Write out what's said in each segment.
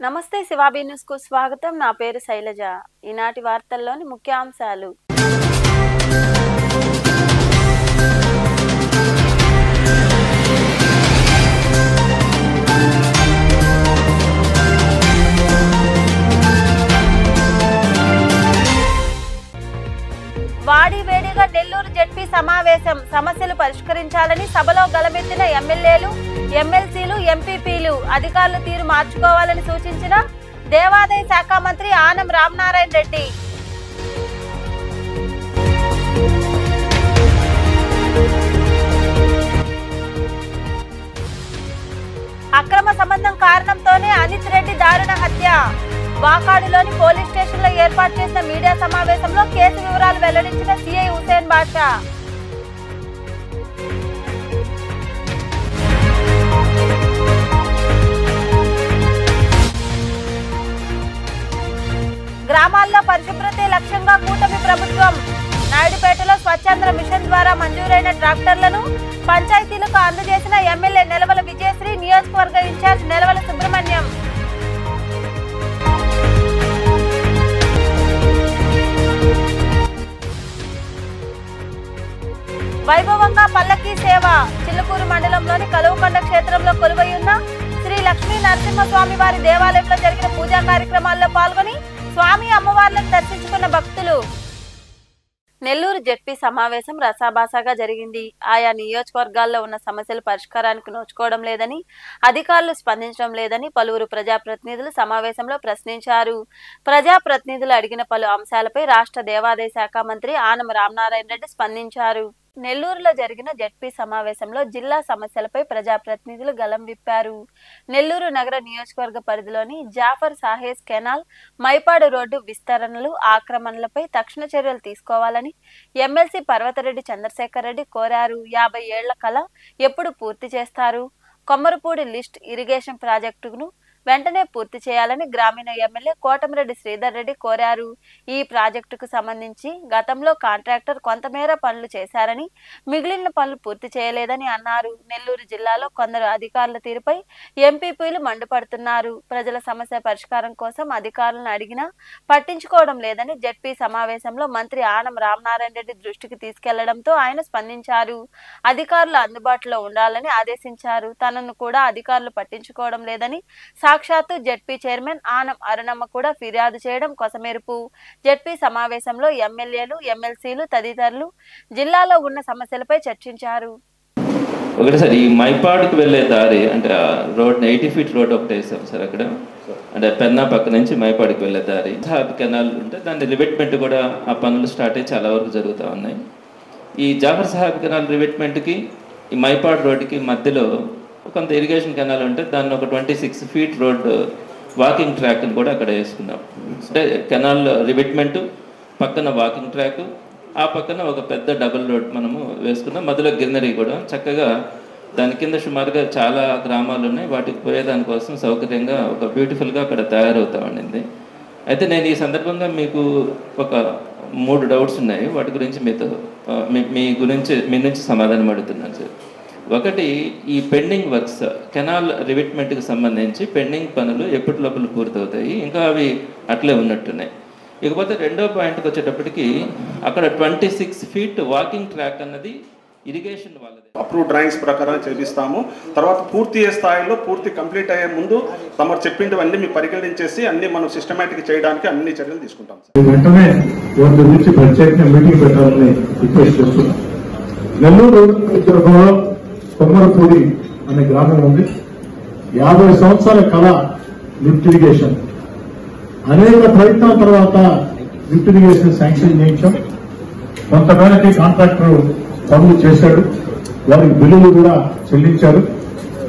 నమస్తే శివాబీ న్యూస్ కు స్వాగతం. నా పేరు శైలజ. ఈనాటి వార్తల్లోని ముఖ్యాంశాలు. వాడివేడిగా నెల్లూరు జెడ్పీ సమావేశం. సమస్యలు పరిష్కరించాలని సభలో గలమెత్తిన ఎమ్మెల్యేలు, ఎమ్మెల్సీలు, ఎంపీపీలు. అధికారులు తీరు మార్చుకోవాలని సూచించిన దేవాదాయ శాఖ మంత్రి ఆనం రామనారాయణ రెడ్డి. అక్రమ సంబంధం కారణంతోనే అనిత్ రెడ్డి దారుణ హత్య. వాకాడులోని పోలీస్ స్టేషన్ లో ఏర్పాటు చేసిన మీడియా సమావేశంలో కేసు వివరాలు వెల్లడించిన సిఐ హుసేన్ బాషా. గ్రామాల్లో పరిశుభ్రతే లక్ష్యంగా కూటమి ప్రభుత్వం. నాయుడుపేటలో స్వచ్ఛంద్ర మిషన్ ద్వారా మంజూరైన ట్రాక్టర్లను పంచాయతీలకు అందజేసిన ఎమ్మెల్యే నెలవల విజయశ్రీ, నియోజకవర్గ ఇన్ఛార్జ్ నెలవల సుబ్రహ్మణ్యం. వైభవంగా పల్లకీ సేవ. చిలుకూరు మండలంలోని కలువకొండ క్షేత్రంలో కొలువైయున్న శ్రీ లక్ష్మీ నరసింహస్వామి వారి దేవాలయంలో జరిగిన పూజా కార్యక్రమాల్లో పాల్గొని స్వామి అమ్మవార్లను దర్శించుకున్న భక్తులు. నెల్లూరు జెడ్పీ సమావేశం రసాభాసాగా జరిగింది. ఆయా నియోజకవర్గాల్లో ఉన్న సమస్యలు పరిష్కారానికి నోచుకోవడం లేదని, అధికారులు స్పందించడం లేదని పలువురు ప్రజాప్రతినిధులు సమావేశంలో ప్రశ్నించారు. ప్రజాప్రతినిధులు అడిగిన పలు అంశాలపై రాష్ట్ర దేవాదాయ శాఖ మంత్రి ఆనం రామనారాయణ రెడ్డి స్పందించారు. నెల్లూరులో జరిగిన జెడ్పీ సమావేశంలో జిల్లా సమస్యలపై ప్రజాప్రతినిధులు గలం విప్పారు. నెల్లూరు నగర నియోజకవర్గ పరిధిలోని జాఫర్ సాహెస్ కెనాల్, మైపాడు రోడ్డు విస్తరణలు, ఆక్రమణలపై తక్షణ చర్యలు తీసుకోవాలని ఎమ్మెల్సీ పర్వతరెడ్డి చంద్రశేఖర్ రెడ్డి కోరారు. 50 ఏళ్ల కళ ఎప్పుడు పూర్తి చేస్తారు? కొమ్మరపూడి లిఫ్ట్ ఇరిగేషన్ ప్రాజెక్టును వెంటనే పూర్తి చేయాలని గ్రామీణ ఎమ్మెల్యే కోటమిరెడ్డి శ్రీధర్ రెడ్డి కోరారు. ఈ ప్రాజెక్టుకు సంబంధించి గతంలో కాంట్రాక్టర్ కొంతమేర పనులు చేశారని, మిగిలిన పనులు పూర్తి చేయలేదని అన్నారు. నెల్లూరు జిల్లాలో కొందరు అధికారుల తీరుపై ఎంపీపీలు మండిపడుతున్నారు. ప్రజల సమస్య పరిష్కారం కోసం అధికారులను అడిగినా పట్టించుకోవడం లేదని జెడ్పీ సమావేశంలో మంత్రి ఆనం రామనారాయణ రెడ్డి దృష్టికి తీసుకెళ్లడంతో ఆయన స్పందించారు. అధికారులు అందుబాటులో ఉండాలని ఆదేశించారు. తనను కూడా అధికారులు పట్టించుకోవడం లేదని సాక్షాత్తు జెడ్పీ చైర్మన్ ఆనం అరుణమ్మ కూడా ఫిర్యాదు చేయడం కొసమెరుపు. జెడ్పీ సమావేశంలో ఎమ్మెల్యేలు, ఎమ్మెల్సీలు తదితరులు జిల్లాలో ఉన్న సమస్యలపై చర్చించారు. ఒకటి సార్, ఈ మైపాడుకు వెళ్ళే దారి అంటే రోడ్ 80 ఫీట్ రోడ్ ఒకటి వేసాం సార్ అక్కడ. అంటే పెన్నా పక్క నుంచి మైపాడుకు వెళ్ళే దారి సాహెబ్ కెనాల్ ఉంటే దాని రివెట్మెంట్ కూడా ఆ పనులు స్టార్ట్ అయ్యి చాలా వరకు జరుగుతూ ఉన్నాయి. ఈ జాఫర్ సాహెబ్ కెనాల్ రివెట్మెంట్కి ఈ మైపాడు రోడ్డుకి మధ్యలో కొంత ఇరిగేషన్ కెనాల్ ఉంటే దాన్ని ఒక 26 ఫీట్ రోడ్ వాకింగ్ ట్రాక్ని కూడా అక్కడ వేసుకున్నాం. అంటే కెనాల్ రివెట్మెంట్ పక్కన వాకింగ్ ట్రాక్, ఆ పక్కన ఒక పెద్ద డబుల్ రోడ్ మనము వేసుకున్నాం. మధ్యలో గ్రీనరీ కూడా చక్కగా దాని కింద సుమారుగా చాలా గ్రామాలు ఉన్నాయి. వాటికి పోయేదానికోసం సౌకర్యంగా ఒక బ్యూటిఫుల్గా అక్కడ తయారవుతూ ఉండింది. అయితే నేను ఈ సందర్భంగా మీకు ఒక 3 డౌట్స్ ఉన్నాయి. వాటి గురించి మీ నుంచి సమాధానం అడుగుతున్నాను సార్. ఒకటి, ఈ పెండింగ్ వర్క్స్ కెనాల్ రివిట్మెంట్కి సంబంధించి పెండింగ్ పనులు ఎప్పటి లోపల పూర్తవుతాయి? ఇంకా అవి అట్లే ఉన్నట్టున్నాయి. ఇకపోతే రెండో పాయింట్కి వచ్చేటప్పటికి అక్కడ 26 ఫీట్ వాకింగ్ ట్రాక్ అన్నది ఇరిగేషన్ వాళ్ళది. అప్రూవ్ డ్రాయింగ్స్ ప్రకారం చేపిస్తాము. తర్వాత పూర్తి స్థాయిలో పూర్తి కంప్లీట్ అయ్యే ముందు తమరు చెప్పింటివన్నీ మీ పరిగణించేసి అన్ని మనం సిస్టమేటిక్ చేయడానికి అన్ని చర్యలు తీసుకుంటాం. వెంటనే వాటి గురించి ప్రత్యేకంగా మీటింగ్ పెట్టాలని రిక్వెస్ట్ చేస్తున్నాం. నెల్లూరు నియోజకవర్గంలో కొమ్మరపూడి అనే గ్రామం ఉంది. 50 సంవత్సరాల కళ లిఫ్ట్ ఇరిగేషన్. అనేక ప్రయత్నాల తర్వాత లిఫ్ట్ ఇరిగేషన్ శాంక్షన్ చేయించాం. కొంతమేరకి కాంట్రాక్టర్ పనులు చేశాడు, వారికి బిల్లులు కూడా చెల్లించారు.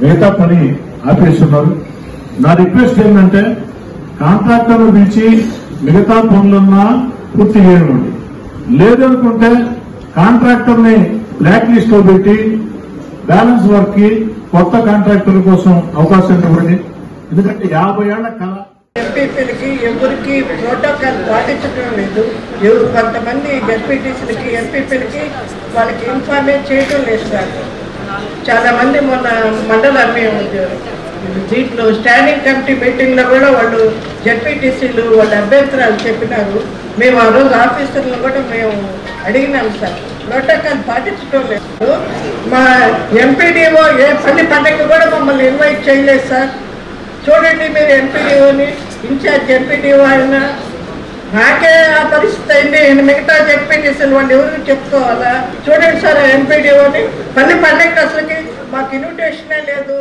మిగతా పని ఆపేస్తున్నారు. నా రిక్వెస్ట్ ఏంటంటే కాంట్రాక్టర్ను పిలిచి మిగతా పనులున్నా పూర్తి చేయనివ్వండి. లేదనుకుంటే కాంట్రాక్టర్ని బ్లాక్ లిస్ట్ లో పెట్టి బ్యాలెన్స్ వర్క్ కి కొత్త కాంట్రాక్టర్ల కోసం అవకాశం ఇవ్వండి. ఎందుకంటే 50 ఏళ్ల కళ. ఎంపీపీలకి ఎవరికి ప్రోటోకాల్ పాటించడం లేదు. కొంతమంది జెడ్పీటీసీలకి, ఎంపీపీలకి వాళ్ళకి ఇన్ఫార్మేట్ చేయడం లేదు సార్. చాలా మంది మొన్న మండల ఎంపీ దీంట్లో స్టాండింగ్ కమిటీ మీటింగ్లో కూడా వాళ్ళు జడ్పీటీసీలు వాళ్ళ అభ్యంతరాలు చెప్పినారు. మేము ఆ రోజు ఆఫీసర్లు కూడా మేము అడిగినాం సార్, ప్రోటోకాల్ పాటించడం లేదు. మా ఎంపీడీఓ ఏ పని పండగ కూడా మమ్మల్ని ఇన్వైట్ చేయలేదు సార్. చూడండి మీరు ఎంపీడీఓని, ఇన్ఛార్జ్ ఎంపీడీఓ ఆయన, నాకే ఆ పరిస్థితి అయింది. మిగతా జడ్పీటీసీలు వాళ్ళు ఎవరు చెప్పుకోవాలా? చూడండి సార్ ఎంపీడీఓని, పని పండగ అసలుకి మాకు ఇన్విటేషనే లేదు.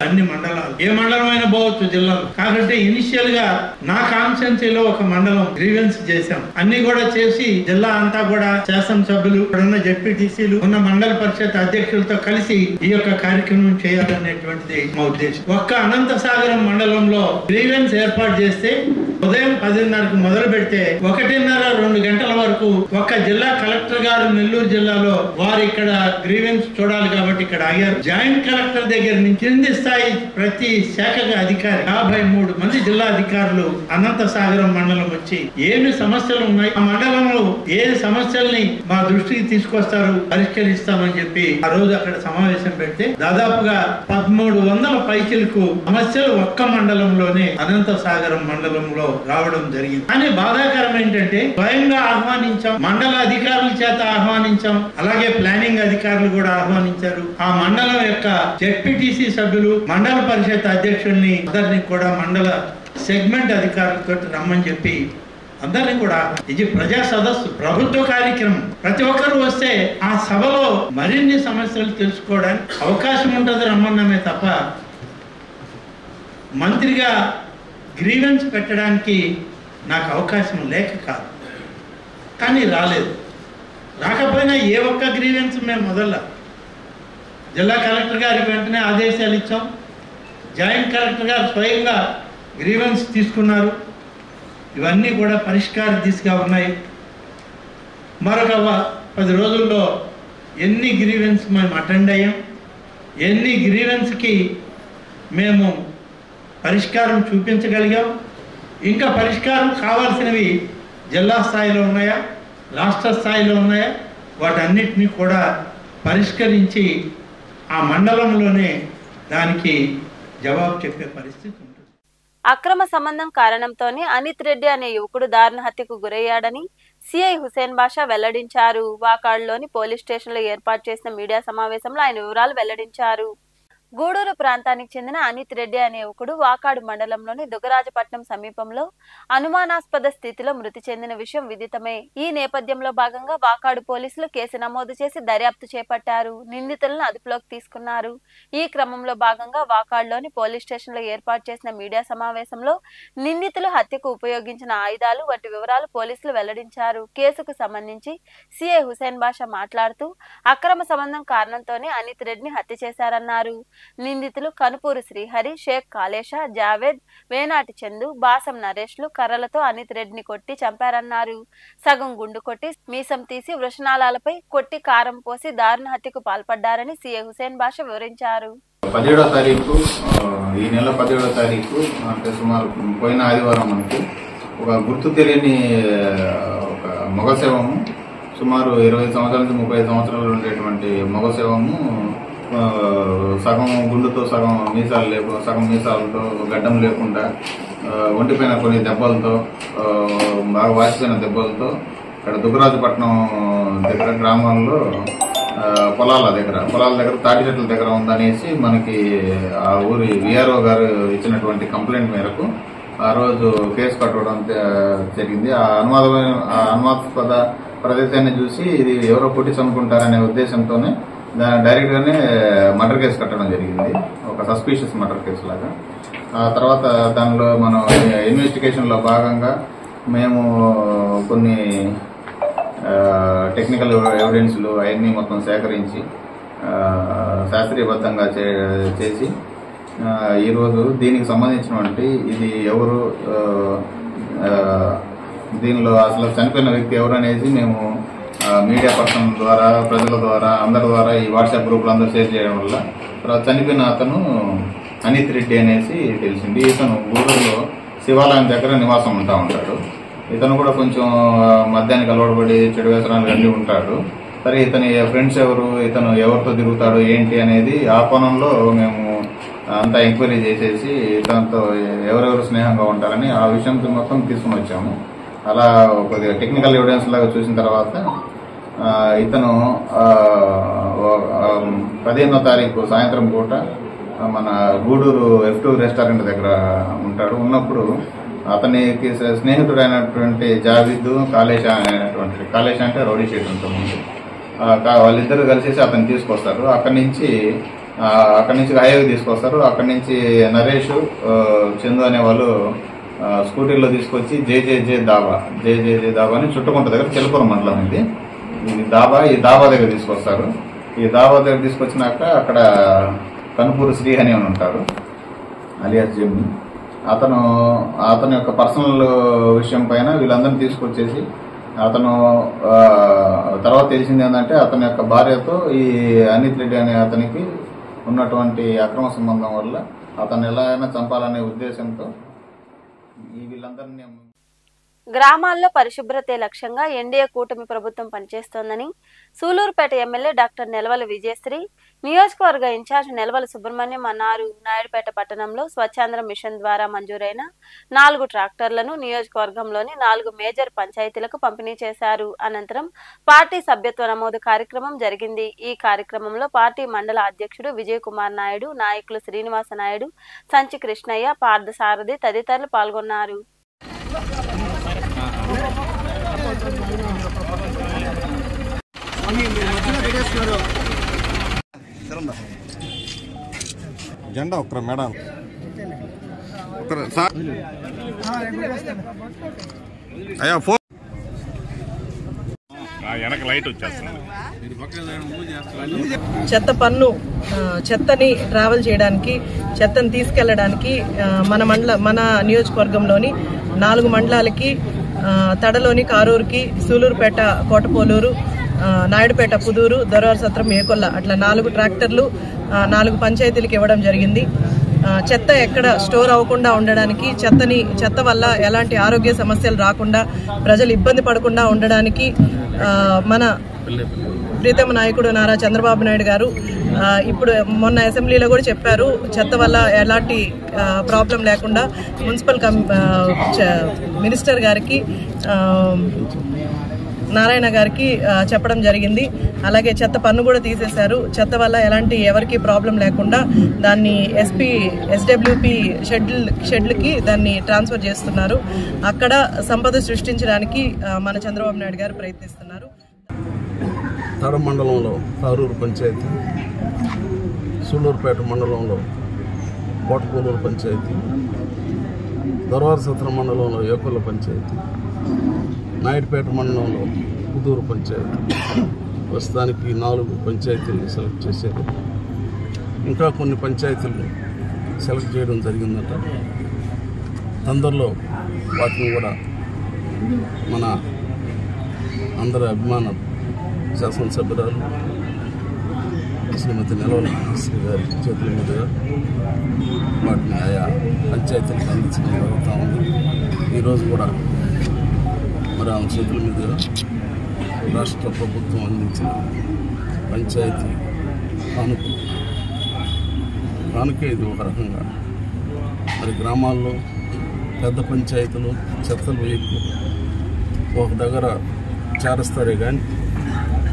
అన్ని మండలాలు, ఏ మండలం అయినా పోవచ్చు జిల్లాలో. కాబట్టి ఇనిషియల్ గా నా కాన్స్టిట్యున్సీలో ఒక మండలం గ్రీవెన్స్ చేశాం. అన్ని కూడా చేసి జిల్లా అంతా కూడా శాసనసభ్యులు, ఇక్కడున్న జడ్పీటీసీలు, ఉన్న మండల పరిషత్ అధ్యక్షులతో కలిసి ఈ యొక్క కార్యక్రమం చేయాలనేటువంటిది మా ఉద్దేశం. ఒక్క అనంతసాగరం మండలంలో గ్రీవెన్స్ ఏర్పాటు చేస్తే ఉదయం 10:30కు మొదలు పెడితే 1:30-2 గంటల వరకు ఒక్క జిల్లా కలెక్టర్ గారు నెల్లూరు జిల్లాలో వారు ఇక్కడ గ్రీవెన్స్ చూడాలి కాబట్టి ఇక్కడ ఆగారు. జాయింట్ కలెక్టర్ దగ్గర నుంచి కింది స్థాయి ప్రతి శాఖగా అధికారి 53 మంది జిల్లా అధికారులు అనంతసాగరం మండలం వచ్చి ఏమి సమస్యలు ఉన్నాయి, ఆ మండలంలో ఏ సమస్యల్ని మా దృష్టికి తీసుకొస్తారు, పరిష్కరిస్తామని చెప్పి ఆ రోజు అక్కడ సమావేశం పెడితే దాదాపుగా 1300 పైచిలకు సమస్యలు ఒక్క మండలంలోనే అనంతసాగరం మండలంలో రావడం జరిగింది. కానీ బాధాకరం ఏంటంటే స్వయంగా ఆహ్వానించాం, మండల అధికారుల చేత ఆహ్వానించాం, అలాగే ప్లానింగ్ అధికారులు కూడా ఆహ్వానించారు. ఆ మండలం యొక్క జెడ్పీటీసీ సభ్యులు, మండల పరిషత్ అధ్యక్షుల్ని అందరినీ కూడా మండల సెగ్మెంట్ అధికారులతో రమ్మని చెప్పి అందరినీ కూడా, ఇది ప్రజా సదస్సు, ప్రభుత్వ కార్యక్రమం, ప్రతి ఒక్కరు వస్తే ఆ సభలో మరిన్ని సమస్యలు తెలుసుకోవడానికి అవకాశం ఉంటుంది రమ్మన్నామే తప్ప మంత్రిగా గ్రీవెన్స్ పెట్టడానికి నాకు అవకాశం లేక కాదు. కానీ రాలేదు. రాకపోయినా ఏ ఒక్క గ్రీవెన్స్ మేము మొదల జిల్లా కలెక్టర్ గారికి వెంటనే ఆదేశాలు ఇచ్చాం. జాయింట్ కలెక్టర్ గారు స్వయంగా గ్రీవెన్స్ తీసుకున్నారు. ఇవన్నీ కూడా పరిష్కార దిశగా ఉన్నాయి. మరొక 10 రోజుల్లో ఎన్ని గ్రీవెన్స్ మేము అటెండ్ అయ్యాం, ఎన్ని గ్రీవెన్స్కి మేము పరిష్కారం చూపించగలిగాం, ఇంకా పరిష్కారం కావాల్సినవి జిల్లా స్థాయిలో ఉన్నాయా, రాష్ట్ర స్థాయిలో ఉన్నాయా, వాటన్నిటినీ కూడా పరిష్కరించి ఆ మండలంలోనే దానికి జవాబు చెప్పే పరిస్థితి ఉంటుంది. అక్రమ సంబంధం కారణంతోనే అనిత్ రెడ్డి అనే యువకుడు దారుణ హత్యకు గురయ్యాడని సిఐ హుసేన్ బాషా వెల్లడించారు. వాకాడ్లోని పోలీస్ స్టేషన్లో ఏర్పాటు చేసిన మీడియా సమావేశంలో ఆయన వివరాలు వెల్లడించారు. గూడూరు ప్రాంతానికి చెందిన అనిత్ రెడ్డి అనే యువకుడు వాకాడు మండలంలోని దుగరాజపట్నం సమీపంలో అనుమానాస్పద స్థితిలో మృతి చెందిన విషయం విదితమే. ఈ నేపథ్యంలో భాగంగా వాకాడు పోలీసులు కేసు నమోదు చేసి దర్యాప్తు చేపట్టారు. నిందితులను అదుపులోకి తీసుకున్నారు. ఈ క్రమంలో భాగంగా వాకాడ్లోని పోలీస్ స్టేషన్లో ఏర్పాటు చేసిన మీడియా సమావేశంలో నిందితులు హత్యకు ఉపయోగించిన ఆయుధాలు వంటి వివరాలు పోలీసులు వెల్లడించారు. కేసుకు సంబంధించి సిఐ హుసేన్ బాషా మాట్లాడుతూ అక్రమ సంబంధం కారణంతోనే అనిత్ రెడ్డిని హత్య చేశారన్నారు. నిందితులు కనుపూరు శ్రీహరి, షేక్ కాలేషా, జావేద్, వేనాటి చందు, బాసం నరేష్లు కర్రలతో అనిత్ రెడ్డిని కొట్టి చంపారన్నారు. సగం గుండు కొట్టి మీసం తీసి వృషణాలపై కొట్టి కారం పోసి దారుణ హత్యకు పాల్పడ్డారని సిఐ హుసేన్ బాషా వివరించారు. 17వ తారీఖు, ఈ నెల 17వ తారీఖు అంటే సుమారు పోయిన ఆదివారం మనకి ఒక గుర్తు తెలియని ఒక మగశవము, సుమారు 20 సంవత్సరాల నుంచి 30 సంవత్సరాలు ఉండేటువంటి మగశవము, సగం గుండుతో సగం మీసాలు సగం మీసాలతో గడ్డం లేకుండా ఒంటిపైన కొన్ని దెబ్బలతో, బాగా వాసిపోయిన దెబ్బలతో ఇక్కడ దుగ్గరాజపట్నం దగ్గర గ్రామాల్లో పొలాల దగ్గర తాటి చెట్ల దగ్గర ఉందనేసి మనకి ఆ ఊరి విఆర్ఓ గారు ఇచ్చినటువంటి కంప్లైంట్ మేరకు ఆ రోజు కేసు కట్టడం జరిగింది. ఆ అనుమానాస్పద ప్రదేశాన్ని చూసి ఇది ఎవరో కొట్టి చంపుకుంటారనే ఉద్దేశంతోనే డైరెక్ట్ గానే మర్డర్ కేసు కట్టడం జరిగింది, ఒక సస్పీషియస్ మర్డర్ కేసు లాగా. ఆ తర్వాత దానిలో మనం ఇన్వెస్టిగేషన్ లో భాగంగా మేము కొన్ని టెక్నికల్ ఎవిడెన్స్లు అవన్నీ మొత్తం సేకరించి శాస్త్రీయబద్ధంగా చేసి ఈరోజు దీనికి సంబంధించినటువంటి ఇది ఎవరు, దీనిలో అసలు చనిపోయిన వ్యక్తి ఎవరు అనేది మేము మీడియా పర్సన్ ద్వారా, ప్రజల ద్వారా, అందరి ద్వారా ఈ వాట్సాప్ గ్రూపులు అందరూ షేర్ చేయడం వల్ల తర్వాత చనిపోయిన అతను అనిత్ రెడ్డి అనేసి తెలిసింది. ఇతను గూడూరులో శివాలయం దగ్గర నివాసం ఉంటాడు. ఇతను కూడా కొంచెం మద్యానికి అలవాటుపడి చెడు వ్యసనాలు అన్నీ ఉంటాడు. సరే ఇతని ఫ్రెండ్స్ ఎవరు, ఇతను ఎవరితో తిరుగుతాడు ఏంటి అనేది ఆ కోణంలో మేము అంతా ఎంక్వైరీ చేసేసి ఇతనితో ఎవరెవరు స్నేహంగా ఉంటారని ఆ విషయం మొత్తం తీసుకుని వచ్చాము. అలా కొద్దిగా టెక్నికల్ ఎవిడెన్స్ లాగా చూసిన తర్వాత ఇతను 15వ తారీఖు సాయంత్రం పూట మన గూడూరు F2 రెస్టారెంట్ దగ్గర ఉంటాడు. ఉన్నప్పుడు అతనికి స్నేహితుడైనటువంటి జావీద్, కాళేశ అనేటువంటి, కాళేశ అంటే రౌడీ షీట్ ఉంటుంది, వాళ్ళిద్దరు కలిసేసి అతన్ని తీసుకొస్తారు. అక్కడి నుంచి హైవే తీసుకొస్తారు. అక్కడి నుంచి నరేష్, చందు అనే వాళ్ళు స్కూటీలో తీసుకొచ్చి జేజేజే దాబా అని చుట్టుకుంట దగ్గర చిలకూరు మండలం ఇది. ఈ దాబా దగ్గర తీసుకొస్తారు. ఈ దాబా దగ్గర తీసుకొచ్చినాక అక్కడ కనుపూరు శ్రీహని అని ఉంటారు, అలియాస్ జమ్మి. అతని యొక్క పర్సనల్ విషయం పైన వీళ్ళందరినీ తీసుకొచ్చేసి అతను తర్వాత తెలిసింది ఏంటంటే అతని యొక్క భార్యతో ఈ అనిత్ రెడ్డి అనే అతనికి ఉన్నటువంటి అక్రమ సంబంధం వల్ల అతను ఎలా అయినా చంపాలనే ఉద్దేశంతో వీళ్ళందరినీ గ్రామాల్లో పరిశుభ్రతే లక్ష్యంగా ఎన్డీఏ కూటమి ప్రభుత్వం పనిచేస్తోందని సూలూరుపేట ఎమ్మెల్యే డాక్టర్ నెలవల విజయశ్రీ, నియోజకవర్గ ఇన్ఛార్జ్ నెలవల సుబ్రహ్మణ్యం అన్నారు. నాయుడుపేట పట్టణంలో స్వచ్ఛాంధ్ర మిషన్ ద్వారా మంజూరైన 4 ట్రాక్టర్లను నియోజకవర్గంలోని 4 మేజర్ పంచాయతీలకు పంపిణీ చేశారు. అనంతరం పార్టీ సభ్యత్వ నమోదు కార్యక్రమం జరిగింది. ఈ కార్యక్రమంలో పార్టీ మండల అధ్యక్షుడు విజయ్ కుమార్ నాయుడు, నాయకులు శ్రీనివాస నాయుడు, సంచి కృష్ణయ్య, పార్థసారథి తదితరులు పాల్గొన్నారు. జెండా ఒక్కరు మేడం అయ్యా ఫోన్ వెనక లైట్ వచ్చేస్తుంది. చెత్త పన్ను చెత్తని ట్రావెల్ చేయడానికి, చెత్తని తీసుకెళ్లడానికి మన నియోజకవర్గంలోని 4 మండలాలకి, తడలోని కారూరుకి, సూలూరుపేట, కోటపోలూరు, నాయుడుపేట, పుదూరు, దొరవారి సత్రం, ఏకొల్ల అట్లా 4 ట్రాక్టర్లు 4 పంచాయతీలకు ఇవ్వడం జరిగింది. చెత్త ఎక్కడ స్టోర్ అవ్వకుండా ఉండడానికి, చెత్త వల్ల ఎలాంటి ఆరోగ్య సమస్యలు రాకుండా, ప్రజలు ఇబ్బంది పడకుండా ఉండడానికి మన ప్రీతమ నాయకుడు నారా చంద్రబాబు నాయుడు గారు ఇప్పుడు మొన్న అసెంబ్లీలో కూడా చెప్పారు, చెత్త వల్ల ఎలాంటి ప్రాబ్లం లేకుండా మున్సిపల్ మినిస్టర్ గారికి, నారాయణ గారికి చెప్పడం జరిగింది. అలాగే చెత్త పన్ను కూడా తీసేశారు. చెత్త వల్ల ఎవరికి ప్రాబ్లం లేకుండా దాన్ని SWP షెడ్లకి దాన్ని ట్రాన్స్ఫర్ చేస్తున్నారు. అక్కడ సంపద సృష్టించడానికి మన చంద్రబాబు నాయుడు గారు ప్రయత్నిస్తున్నారు. తడ మండలంలో కారూరు పంచాయతీ, సూళ్ళూరుపేట మండలంలో కోటపోలూరు పంచాయతీ, దొరవారి సత్రం మండలంలో ఏకొల్ల పంచాయతీ, నాయుడుపేట మండలంలో పుదూరు పంచాయతీ. ప్రస్తుతానికి 4 పంచాయతీలు సెలెక్ట్ చేశారు. ఇంకా కొన్ని పంచాయతీలు సెలెక్ట్ చేయడం జరిగిందట. తొందరలో వాటిని కూడా మన అందరి అభిమాన శాసనసభ్యురాలు శ్రీమతి నెలవల శ్రీ గారి చేతుల మీదుగా వాటిని ఆయా పంచాయతీలకు అందించడం జరుగుతూ ఉంది. ఈరోజు కూడా మరి ఆమె చేతుల మీదుగా రాష్ట్ర ప్రభుత్వం అందించిన పంచాయతీ కానుకే ఇది ఒక రకంగా. మరి గ్రామాల్లో పెద్ద పంచాయతీలు చెత్తలు వేయకు ఒక దగ్గర చేరుస్తారే కానీ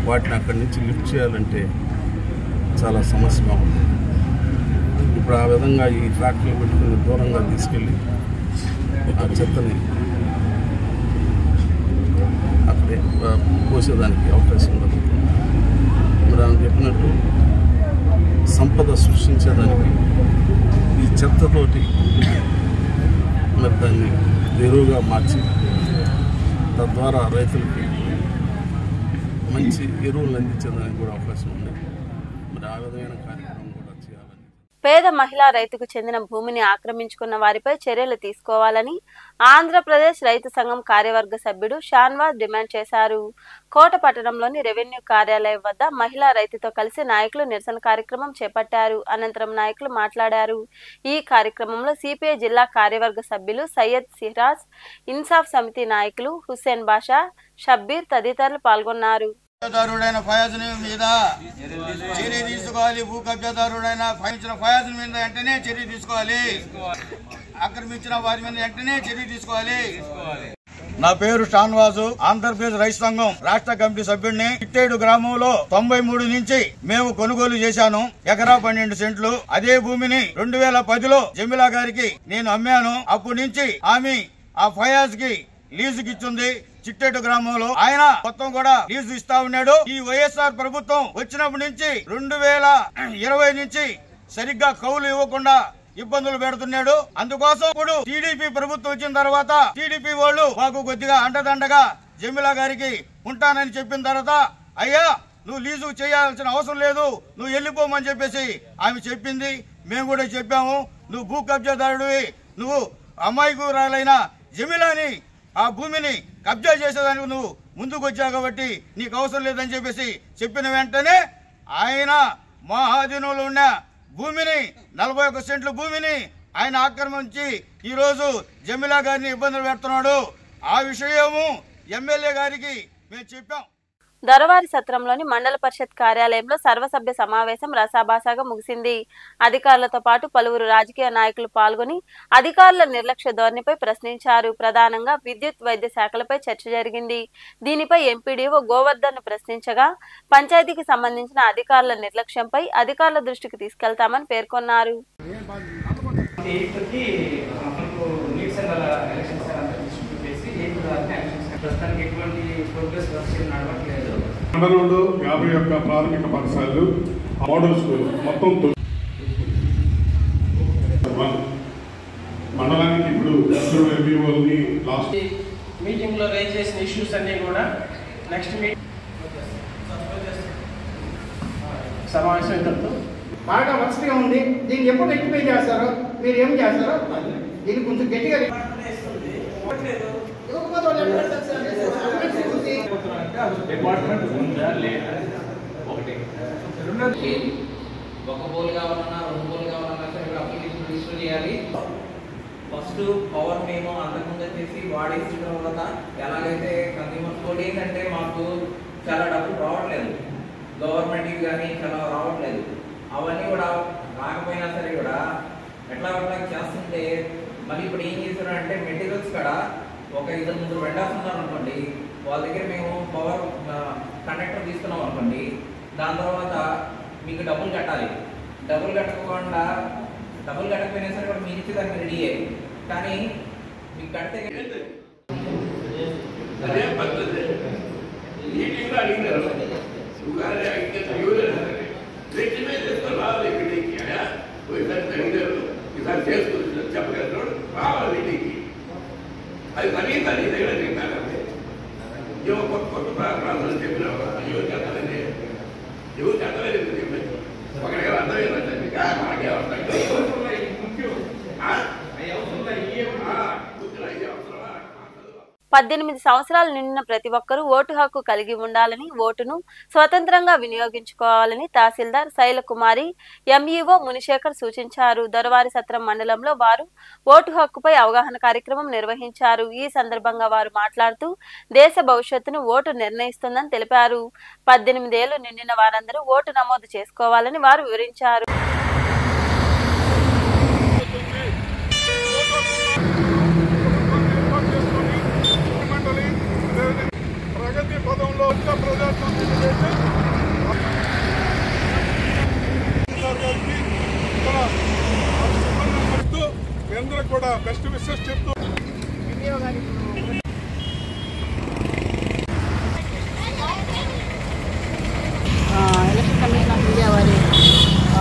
వాటిని అక్కడి నుంచి లిఫ్ట్ చేయాలంటే చాలా సమస్యగా ఉంది. ఇప్పుడు ఆ విధంగా ఈ ఫ్యాక్టరీలు పెట్టుకుని దూరంగా తీసుకెళ్ళి ఆ చెత్తని అక్కడే పోసేదానికి అవకాశం ఉండదు. మరి ఆమె చెప్పినట్టు సంపద సృష్టించేదానికి ఈ చెత్తతోటి మరి దాన్ని ఎరువుగా మార్చి తద్వారా రైతులకి మంచి ఎరువులు అందించేదానికి కూడా అవకాశం ఉంది. మరి ఆ విధమైన కార్యక్రమం కూడా చేయాలని. పేద మహిళా రైతుకు చెందిన భూమిని ఆక్రమించుకున్న వారిపై చర్యలు తీసుకోవాలని ఆంధ్రప్రదేశ్ రైతు సంఘం కార్యవర్గ సభ్యుడు షాన్వాజ్ డిమాండ్ చేశారు. కోట పట్టణంలోని రెవెన్యూ కార్యాలయం వద్ద మహిళా రైతుతో కలిసి నాయకులు నిరసన కార్యక్రమం చేపట్టారు. అనంతరం నాయకులు మాట్లాడారు. ఈ కార్యక్రమంలో సిపిఐ జిల్లా కార్యవర్గ సభ్యులు సయ్యద్ సిరాజ్, ఇన్సాఫ్ సమితి నాయకులు హుస్సేన్ బాషా, షబ్బీర్ తదితరులు పాల్గొన్నారు. కబ్జాదారుడైన ఫయాజ్ మీద చర్య తీసుకోవాలి. భూ కబ్జాదారుడైన ఫయాజ్ మీద వెంటనే చర్య తీసుకోవాలి. ఆక్రమించిన వారి మీద వెంటనే చర్య తీసుకోవాలి. నా పేరు షాన్వాజు, ఆంధ్రప్రదేశ్ రైతు సంఘం రాష్ట్ర కమిటీ సభ్యుడిని. చిట్టేడు గ్రామంలో 93 నుంచి మేము కొనుగోలు చేశాను. ఎకరా 12 సెంట్లు. అదే భూమిని 2010లో జమీలా గారికి నేను అమ్మాను. అప్పటి నుంచి ఆమె ఆ ఫయాజ్ కి లీజుకి ఇచ్చింది. చిట్టేడు గ్రామంలో ఆయన మొత్తం కూడా లీజు ఇస్తా ఉన్నాడు. ఈ వైఎస్ఆర్ ప్రభుత్వం వచ్చినప్పటి నుంచి 2020 నుంచి సరిగ్గా కౌలు ఇవ్వకుండా ఇబ్బందులు పెడుతున్నాడు. అందుకోసం ఇప్పుడు టీడీపీ ప్రభుత్వం వచ్చిన తర్వాత టీడీపీ వాళ్ళు మాకు కొద్దిగా అండదండగా జమీలా గారికి ఉంటానని చెప్పిన తర్వాత, అయ్యా నువ్వు లీజు చేయాల్సిన అవసరం లేదు, నువ్వు వెళ్ళిపోమని చెప్పేసి ఆమె చెప్పింది. మేము కూడా చెప్పాము, నువ్వు భూ కబ్జాదారుడివి, నువ్వు అమాయకురాలైన జమీలాని ఆ భూమిని కబ్జా చేసేదానికి నువ్వు ముందుకు వచ్చావు కాబట్టి నీకు అవసరం లేదని చెప్పేసి చెప్పిన వెంటనే ఆయన మా ఆధీనంలో ఉన్న భూమిని 41 సెంట్ల భూమిని ఆయన ఆక్రమించి ఈరోజు జమీలా గారిని ఇబ్బందులు పెడుతున్నాడు. ఆ విషయము ఎమ్మెల్యే గారికి మేము చెప్పాం. దొరవారి సత్రంలోని మండల పరిషత్ కార్యాలయంలో సర్వసభ్య సమావేశం రసాభాసాగా ముగిసింది. అధికారులతో పాటు పలువురు రాజకీయ నాయకులు పాల్గొని అధికారుల నిర్లక్ష్య ధోరణిపై ప్రశ్నించారు. ప్రధానంగా విద్యుత్, వైద్య శాఖలపై చర్చ జరిగింది. దీనిపై ఎంపీడీఓ గోవర్ధన్ ప్రశ్నించగా పంచాయతీకి సంబంధించిన అధికారుల నిర్లక్ష్యంపై అధికారుల దృష్టికి తీసుకెళ్తామని పేర్కొన్నారు. మండలంలో 51 ప్రాథమిక పాఠశాలలు, మోడల్ స్కూల్ మొత్తం మండలానికి ఇప్పుడు లాస్ట్ మీటింగ్ లో రైజ్ చేసిన ఇష్యూస్ అన్ని కూడా నెక్స్ట్ మీటింగ్ సమావేశం ఇంతతో బాగా వరుసగా ఉంది. దీన్ని ఎప్పుడు రెక్టిఫై చేస్తారో, మీరు ఏం చేస్తారో దీన్ని కొంచెం గట్టిగా డిపార్ట్మెంట్ ఉందా లేదా ఒకటి ఒక బోల్ కావాలన్నా 2 బోల్ కావాలన్నా సరే అప్లికేషన్ రిజిస్టర్ చేయాలి. ఫస్ట్ పవర్ మేము అంతకుముందు చేసి వాడేసిన తర్వాత ఎలాగైతే కన్స్యూమర్ కోడ్ ఏంటంటే మాకు చాలా డబ్బులు రావట్లేదు, గవర్నమెంట్కి కానీ చాలా రావట్లేదు. అవన్నీ కూడా రాకపోయినా సరే కూడా ఎట్లా చేస్తుంటే మళ్ళీ ఇప్పుడు ఏం చేశారంటే మెటీరియల్స్ కూడా ఒక 2 3 వెండర్స్ ఉన్నారు అనుకోండి, వాళ్ళ దగ్గర మేము పవర్ కండక్టర్ తీసుకున్నాం అనుకోండి, దాని తర్వాత మీకు డబ్బులు కట్టాలి. డబ్బులు కట్టకపోయినా సరే కూడా మీరు ఇచ్చి దానికి రెడీ అయ్యి, కానీ మీకు కడితే అది కనీసం నీ దగ్గర చెప్పాలంటే కొత్త కొత్త ప్రాంతాలు చెప్పినావా ఎవరు చెప్పాలండి, ఎవరు చెప్పలేదు చెప్పండి. ఒకరికి అర్థమైందంటే మనకే అవసరం 18 సంవత్సరాలు నిండిన ప్రతి ఒక్కరూ ఓటు హక్కు కలిగి ఉండాలని, ఓటును స్వతంత్రంగా వినియోగించుకోవాలని తహసీల్దార్ శైలకుమారి, ఎంఈఓ మునిశేఖర్ సూచించారు. దొరవారి సత్రం మండలంలో వారు ఓటు హక్కుపై అవగాహన కార్యక్రమం నిర్వహించారు. ఈ సందర్భంగా వారు మాట్లాడుతూ దేశ భవిష్యత్తును ఓటు నిర్ణయిస్తుందని తెలిపారు. 18 ఏళ్లు నిండిన వారందరూ ఓటు నమోదు చేసుకోవాలని వారు వివరించారు. ప్రగతి పదంలో ప్రజాస్వామ్యం చేసి మీ అందరూ కూడా బెస్ట్ విషెస్ చెప్తూ ఎలక్షన్ కమిషన్ ఆఫ్ ఇండియా వారి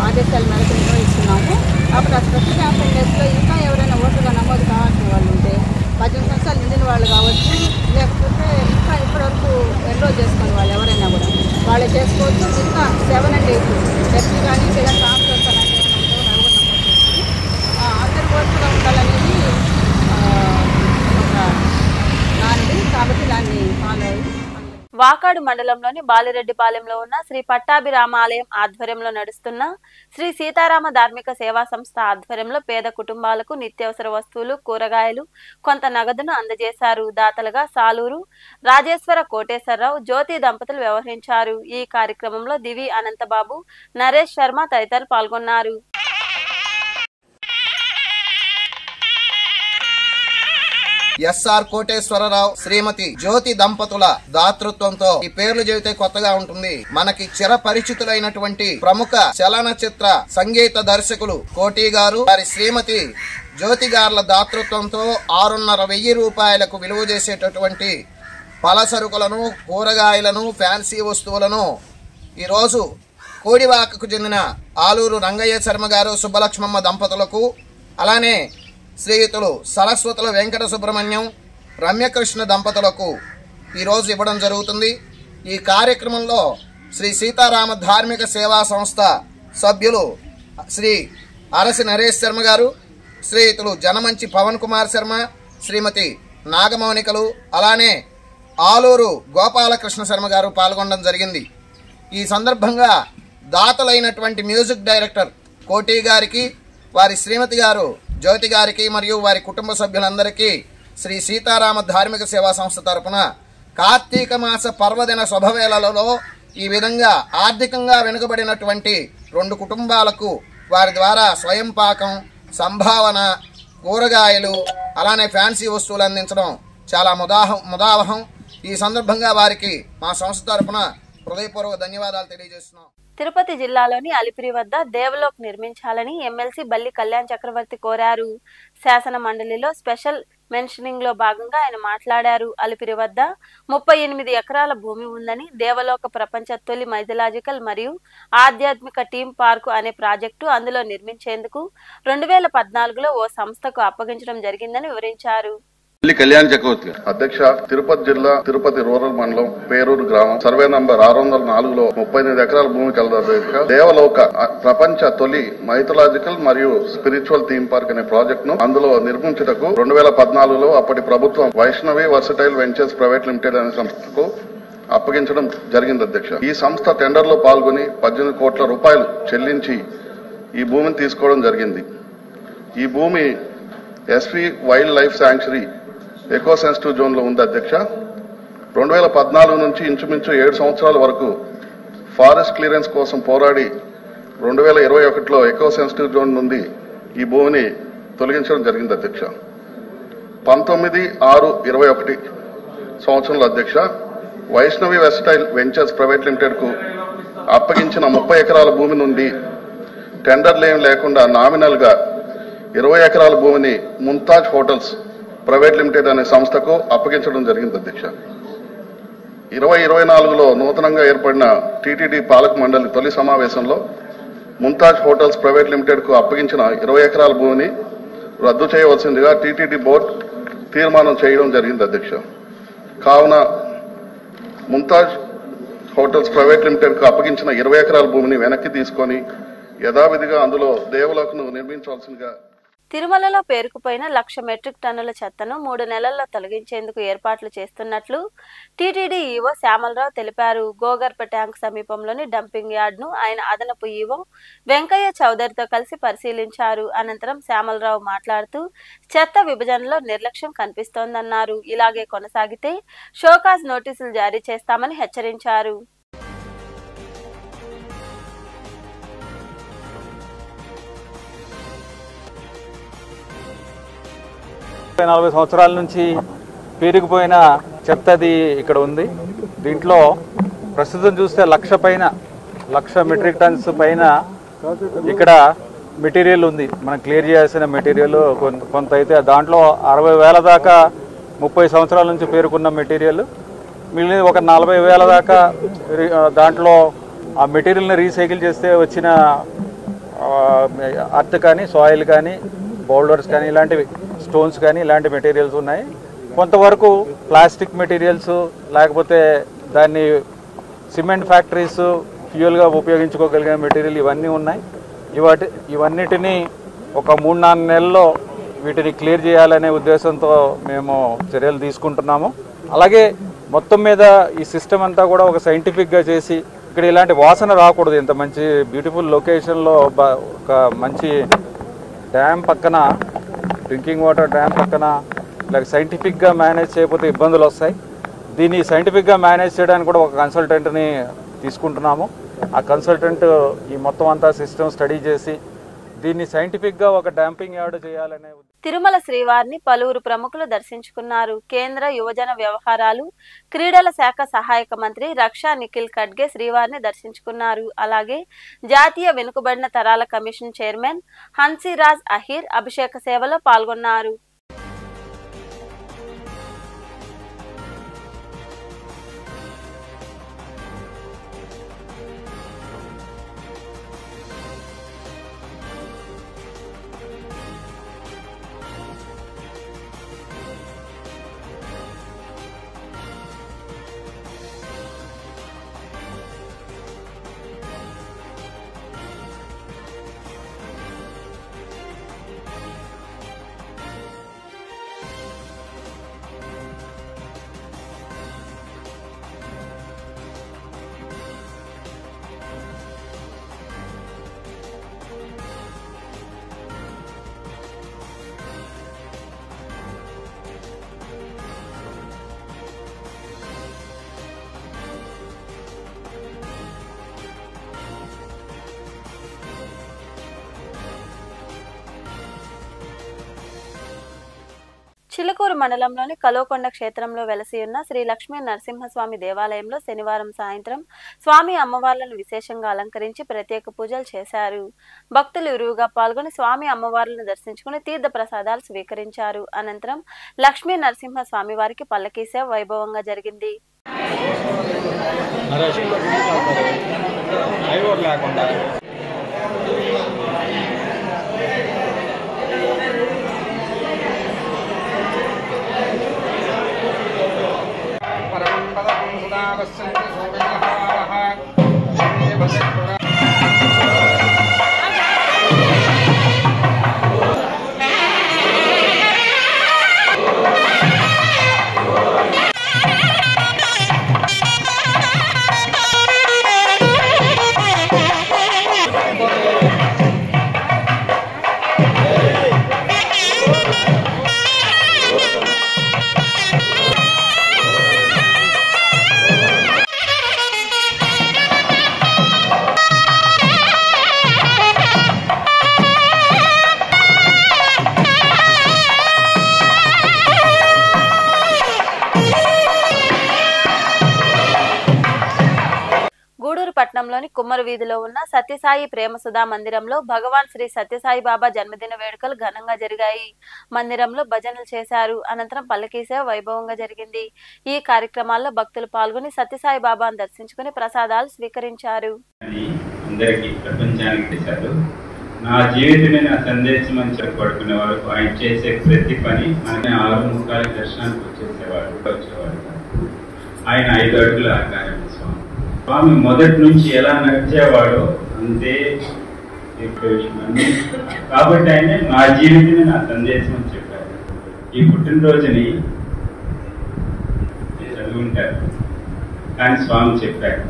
ఆదేశాల మేరకు నిర్వహిస్తున్నాము. అప్పుడు ఆ స్పెషల్ క్యాంపెయిన్ డేస్లో ఇంకా ఎవరైనా ఓటుగా నమోదు కావాల్సిన వాళ్ళు ఉంటే 18 సంవత్సరాలు నిండిన వాళ్ళు కావచ్చు, లేకపోతే ఇంకా ఇప్పటివరకు ఎన్రోల్ చేసుకునే వాళ్ళు ఎవరైనా కూడా వాళ్ళు చేసుకోవచ్చు. ఇంకా 7 and 8 డెప్యూటీ కానీ లేదా ట్రాన్స్ఫర్స్ అలాంటి ఏమైనా ఉంటే కూడా నమోదు చేసి అందరి ఓటుగా ఉండాలనేది ఒక నాంది, కాబట్టి దాన్ని ఫాలో అయ్యి వాకాడు మండలంలోని బాలిరెడ్డిపాలెంలో ఉన్న శ్రీ పట్టాభిరామాలయం ఆధ్వర్యంలో నడుస్తున్న శ్రీ సీతారామ ధార్మిక సేవా సంస్థ ఆధ్వర్యంలో పేద కుటుంబాలకు నిత్యావసర వస్తువులు, కూరగాయలు, కొంత నగదును అందజేశారు. దాతలుగా సాలూరు రాజేశ్వర కోటేశ్వరరావు, జ్యోతి దంపతులు వ్యవహరించారు. ఈ కార్యక్రమంలో దివి అనంతబాబు, నరేష్ శర్మ తదితరులు పాల్గొన్నారు. ఎస్ఆర్ కోటేశ్వరరావు, శ్రీమతి జ్యోతి దంపతుల దాతృత్వంతో ఈ పేర్లు చెబితే కొత్తగా ఉంటుంది. మనకి చిరపరిచితులైనటువంటి ప్రముఖ చలనచిత్ర సంగీత దర్శకులు కోటి గారు, వారి శ్రీమతి జ్యోతి గారుల దాతృత్వంతో 6,500 రూపాయలకు విలువ చేసేటటువంటి పలసరుకులను, కూరగాయలను, ఫ్యాన్సీ వస్తువులను ఈరోజు కోడివాకకు చెందిన ఆలూరు రంగయ్య శర్మ గారు, సుబ్బలక్ష్మమ్మ దంపతులకు, అలానే శ్రీయుతులు సరస్వతుల వెంకట సుబ్రహ్మణ్యం, రమ్యకృష్ణ దంపతులకు ఈరోజు ఇవ్వడం జరుగుతుంది. ఈ కార్యక్రమంలో శ్రీ సీతారామ ధార్మిక సేవా సంస్థ సభ్యులు శ్రీ అరసి నరేష్ శర్మ గారు, శ్రీయుతులు జనమంచి పవన్ కుమార్ శర్మ, శ్రీమతి నాగమౌనికలు, అలానే ఆలూరు గోపాలకృష్ణ శర్మ గారు పాల్గొనడం జరిగింది. ఈ సందర్భంగా దాతలైనటువంటి మ్యూజిక్ డైరెక్టర్ కోటి గారికి, వారి శ్రీమతి గారు జ్యోతి గారికి మరియు వారి కుటుంబ సభ్యులందరికీ శ్రీ సీతారామ ధార్మిక సేవా సంస్థ తరపున కార్తీక మాస పర్వదిన శుభవేళలలో ఈ విధంగా ఆర్థికంగా వెనుకబడినటువంటి 2 కుటుంబాలకు వారి ద్వారా స్వయం పాకం, సంభావన, కూరగాయలు, అలానే ఫ్యాన్సీ వస్తువులు అందించడం చాలా ముదావహం. ఈ సందర్భంగా వారికి మా సంస్థ తరపున హృదయపూర్వక ధన్యవాదాలు తెలియజేస్తున్నాం. తిరుపతి జిల్లాలోని అలిపిరి వద్ద దేవలోక్ నిర్మించాలని ఎమ్మెల్సీ బల్లి కళ్యాణ్ చక్రవర్తి కోరారు. శాసన మండలిలో స్పెషల్ మెన్షనింగ్ లో భాగంగా ఆయన మాట్లాడారు. అలిపిరి వద్ద 38 ఎకరాల భూమి ఉందని, దేవలోక ప్రపంచ తొలి మైథలాజికల్ మరియు ఆధ్యాత్మిక థీమ్ పార్కు అనే ప్రాజెక్టు అందులో నిర్మించేందుకు 2014లో ఓ సంస్థకు అప్పగించడం జరిగిందని వివరించారు. కళ్యాణ్ చక్రవర్తి అధ్యక్ష, తిరుపతి జిల్లా తిరుపతి రూరల్ మండలం పేరూరు గ్రామం సర్వే నంబర్ 604లో 38 ఎకరాల భూమి కలదు. దేవలోక ప్రపంచ తొలి మైథలాజికల్ మరియు స్పిరిచువల్ థీమ్ పార్క్ అనే ప్రాజెక్ట్ ను అందులో నిర్మించుటకు 2014లో అప్పటి ప్రభుత్వం Vaishnavi versatile ventures private limited అనే సంస్థకు అప్పగించడం జరిగింది అధ్యక్ష. ఈ సంస్థ టెండర్ లో పాల్గొని 18 కోట్ల రూపాయలు చెల్లించి ఈ భూమిని తీసుకోవడం జరిగింది. ఈ భూమి S V wildlife sanctuary eco sensitive zone లో ఉంది అధ్యక్ష. 2014 నుంచి ఇంచుమించు 7 సంవత్సరాల వరకు ఫారెస్ట్ క్లియరెన్స్ కోసం పోరాడి 2021లో ఎకో సెన్సిటివ్ జోన్ నుండి ఈ భూమిని తొలగించడం జరిగింది అధ్యక్ష. 19/6/21 సంవత్సరంలో అధ్యక్ష Vaishnavi versatile ventures private limited కు అప్పగించిన 30 ఎకరాల భూమి నుండి టెండర్లు ఏం లేకుండా నామినల్ గా 20 ఎకరాల భూమిని ముంతాజ్ హోటల్స్ ప్రైవేట్ లిమిటెడ్ అనే సంస్థకు అప్పగించడం జరిగింది అధ్యక్ష. 2024లో నూతనంగా ఏర్పడిన టీటీడీ పాలక మండలి తొలి సమావేశంలో ముంతాజ్ హోటల్స్ ప్రైవేట్ లిమిటెడ్ కు అప్పగించిన 20 ఎకరాల భూమిని రద్దు చేయవలసిందిగా టీటీడీ బోర్డు తీర్మానం చేయడం జరిగింది అధ్యక్ష. కావున ముంతాజ్ హోటల్స్ ప్రైవేట్ లిమిటెడ్ కు అప్పగించిన 20 ఎకరాల భూమిని వెనక్కి తీసుకొని యథావిధిగా అందులో దేవలోకను నిర్మించవలసిందిగా. తిరుమలలో పేరుకుపోయిన 1,00,000 మెట్రిక్ టన్నుల చెత్తను 3 నెలల్లో తొలగించేందుకు ఏర్పాట్లు చేస్తున్నట్లు టీటీడీ ఈవో శ్యామలరావు తెలిపారు. గోగర్ప ట్యాంక్ సమీపంలోని డంపింగ్ యార్డ్ను ఆయన అదనపు ఈవో వెంకయ్య చౌదరితో కలిసి పరిశీలించారు. అనంతరం శ్యామలరావు మాట్లాడుతూ చెత్త విభజనలో నిర్లక్ష్యం కనిపిస్తోందన్నారు. ఇలాగే కొనసాగితే షోకాజ్ నోటీసులు జారీ చేస్తామని హెచ్చరించారు. 40 సంవత్సరాల నుంచి పేరుకుపోయిన చెత్తది ఇక్కడ ఉంది. దీంట్లో ప్రస్తుతం చూస్తే 1,00,000 పైన 1,00,000 మెట్రిక్ టన్స్ పైన ఇక్కడ మెటీరియల్ ఉంది. మనం క్లియర్ చేయాల్సిన మెటీరియల్ కొంత అయితే దాంట్లో 60,000 దాకా 30 సంవత్సరాల నుంచి పేరుకున్న మెటీరియల్, మిగిలిన ఒక 40,000 దాకా దాంట్లో ఆ మెటీరియల్ని రీసైకిల్ చేస్తే వచ్చిన అర్త్ కానీ, సాయిల్ కానీ, బౌల్డర్స్ కానీ, ఇలాంటివి స్టోన్స్ కానీ ఇలాంటి మెటీరియల్స్ ఉన్నాయి. కొంతవరకు ప్లాస్టిక్ మెటీరియల్స్, లేకపోతే దాన్ని సిమెంట్ ఫ్యాక్టరీస్ ఫ్యూయల్గా ఉపయోగించుకోగలిగిన మెటీరియల్ ఇవన్నీ ఉన్నాయి. ఇవన్నిటినీ ఒక 3-4 నెలల్లో వీటిని క్లియర్ చేయాలనే ఉద్దేశంతో మేము చర్యలు తీసుకుంటున్నాము. అలాగే మొత్తం మీద ఈ సిస్టమ్ అంతా కూడా ఒక సైంటిఫిక్గా చేసి ఇక్కడ ఇలాంటి వాసన రాకూడదు. ఇంత మంచి బ్యూటిఫుల్ లొకేషన్లో ఒక మంచి డ్యామ్ పక్కన, డ్రింకింగ్ వాటర్ డ్యామ్ పక్కన ఇలా సైంటిఫిక్గా మేనేజ్ చేయకపోతే ఇబ్బందులు వస్తాయి. దీన్ని సైంటిఫిక్గా మేనేజ్ చేయడానికి కూడా ఒక కన్సల్టెంట్ని తీసుకుంటున్నాము. ఆ కన్సల్టెంట్ ఈ మొత్తం అంతా సిస్టమ్ స్టడీ చేసి దీన్ని సైంటిఫిక్గా ఒక డాంపింగ్ యార్డ్ చేయాలనే. తిరుమల శ్రీవారిని పలువురు ప్రముఖులు దర్శించుకున్నారు. కేంద్ర యువజన వ్యవహారాలు క్రీడల శాఖ సహాయక మంత్రి రక్షా నిఖిల్ ఖడ్గే శ్రీవారిని దర్శించుకున్నారు. అలాగే జాతీయ వెనుకబడిన తరాల కమిషన్ చైర్మన్ హన్సీరాజ్ అహీర్ అభిషేక సేవలో పాల్గొన్నారు. చిలుకూరు మండలంలోని కలోకొండ క్షేత్రంలో వెలసి ఉన్న శ్రీ లక్ష్మీ నరసింహస్వామి దేవాలయంలో శనివారం సాయంత్రం స్వామి అమ్మవార్లను విశేషంగా అలంకరించి ప్రత్యేక పూజలు చేశారు. భక్తులు ఇరువుగా పాల్గొని స్వామి అమ్మవార్లను దర్శించుకుని తీర్థ ప్రసాదాలు స్వీకరించారు. అనంతరం లక్ష్మీ నరసింహ స్వామి వారికి పల్లకీ సేవ వైభవంగా జరిగింది. పట్నంలోని కుమ్మరు వీధిలో ఉన్న సత్యసాయి ప్రేమసుధా మందిరంలో భగవాన్ శ్రీ సత్యసాయి బాబా జన్మదిన వేడుకలు ఘనంగా జరిగాయి. మందిరంలో భజనలు చేశారు. అనంతరం పల్లకీ సేవ వైభవంగా జరిగింది. ఈ కార్యక్రమాల్లో భక్తులు పాల్గొని సత్యసాయి బాబాను దర్శించుకుని ప్రసాదాలు స్వీకరించారు. నా జీవితమే నా సందేశం అని చెప్పబడుకునే వారు ఆయన చేసే ప్రతి పని మన 6 ముఖాల దర్శనానికి వచ్చేవాడు. ఆయన 5 అడుగుల ఆకారం స్వామి. స్వామి మొదటి నుంచి ఎలా నడిచేవాడో అంతే విషయం. కాబట్టి ఆయన నా జీవితమే నా సందేశం అని చెప్పారు. ఈ పుట్టినరోజుని చదువుంటారు కానీ స్వామి చెప్పారు.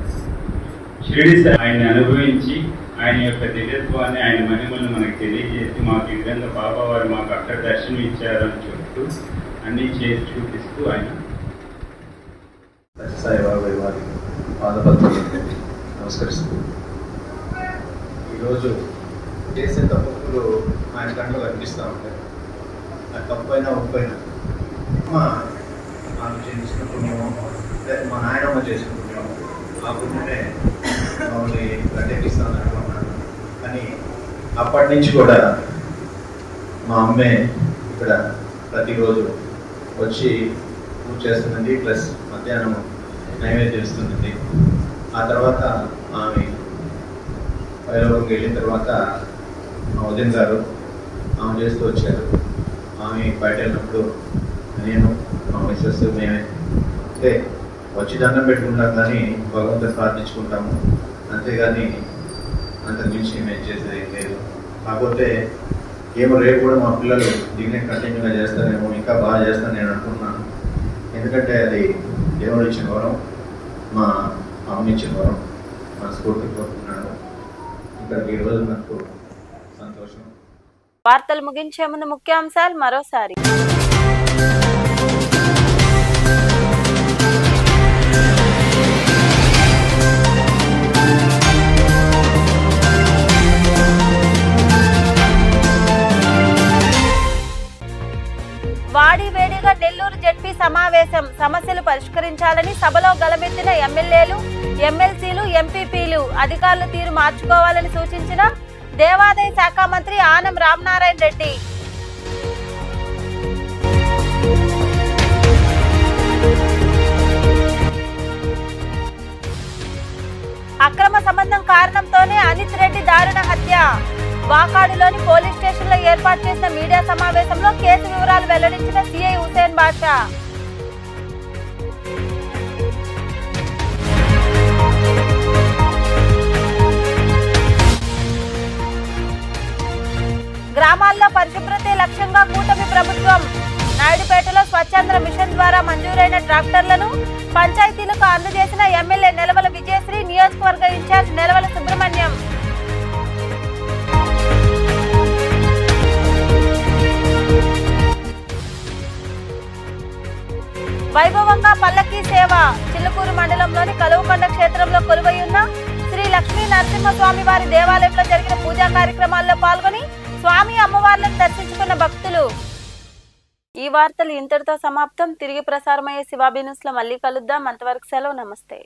షిరిడి ఆయన్ని అనుభవించి ఆయన యొక్క దివ్యత్వాన్ని ఆయన మహిమలను మనకు తెలియజేసి మాకు ఈ విధంగా బాబా వారు మాకు అక్కడ దర్శనం ఇచ్చారు అని చెప్తూ అన్ని చేసి చూపిస్తూ ఆయన సత్యసాయి బాబాయ్ వారి పాదపద్మాలకు నమస్కరిస్తూ ఈరోజు చేసే తప్పులు ఆయన కంట్లో కనిపిస్తూ ఉంటాయి. ఆ తప్పైనా ఒప్పైనా ఆమె చేసిన పుణ్యమో లేదా మా నాయనమ్మ చేసిన పుణ్యమో ఆ పుణ్యమే మమ్మల్ని ప్రత్యేకిస్తాను అనుకున్నాను. కానీ అప్పటి నుంచి కూడా మా అమ్మే ఇక్కడ ప్రతిరోజు వచ్చి పూజ చేస్తున్నది, ప్లస్ మధ్యాహ్నం నైవేద్యం చేస్తున్నది. ఆ తర్వాత ఆమె పైలోకి వెళ్ళిన తర్వాత మా ఉదయం గారు ఆమె చేస్తూ వచ్చారు. ఆమె బయట వెళ్ళినప్పుడు నేను మా మిస్సెస్ మేమే అంటే వచ్చి దండం పెట్టుకుంటాం కానీ భగవంతుని ప్రార్థించుకుంటాము, అంతేగాని అంతకుమించి మేము చేసేది లేదు. కాకపోతే ఏమో రేపు కూడా మా పిల్లలు దీన్నే కంటిన్యూగా చేస్తారేమో, ఇంకా బాగా చేస్తాను నేను అనుకుంటున్నాను. ఎందుకంటే అది దేవుడు ఇచ్చిన వరం, మా అమ్మ ఇచ్చిన వరం మనస్ఫూర్తి కోరుతున్నాను. ఇక్కడ ఈరోజు నాకు సంతోషం. వార్తలు ముగించే ముందు ముఖ్యాంశాలు మరోసారి. వాడి వేడిగా నెల్లూరు జెడ్పీ సమావేశం. సమస్యలు పరిష్కరించాలని సభలో గలమెత్తిన ఎమ్మెల్యేలు, ఎమ్మెల్సీలు, ఎంపీపీలు. అధికారుల తీరు మార్చుకోవాలని సూచించిన దేవాదాయ శాఖ మంత్రి ఆనం రామనారాయణ రెడ్డి. అక్రమ సంబంధం కారణంతోనే అనిత్ రెడ్డి దారుణ హత్య. వాకాడులోని పోలీస్ స్టేషన్ లో ఏర్పాటు చేసిన మీడియా సమావేశంలో కేసు వివరాలు వెల్లడించిన సిఐ హుసేన్ బాషా. గ్రామాల్లో పరిశుభ్రతే లక్ష్యంగా కూటమి ప్రభుత్వం. నాయుడుపేటలో స్వచ్ఛంద్ర మిషన్ ద్వారా మంజూరైన ట్రాక్టర్లను పంచాయతీలకు అందజేసిన ఎమ్మెల్యే నెలవల విజయశ్రీ, నియోజకవర్గ ఇన్ఛార్జ్ నెలవల సుబ్రహ్మణ్యం. వైభవంగా పల్లకీ సేవ. చిలుకూరు మండలంలోని కలువకొండ క్షేత్రంలో కొలువైయున్న శ్రీ లక్ష్మీ నరసింహస్వామి వారి దేవాలయంలో జరిగిన పూజా కార్యక్రమాల్లో పాల్గొని స్వామి అమ్మవార్లను దర్శించుకున్న భక్తులు. ఈ వార్తలు ఇంతటితో సమాప్తం. తిరిగి ప్రసారమయ్యే శివాబీ న్యూస్ లో మళ్ళీ కలుద్దాం. అంతవరకు సెలవు. నమస్తే.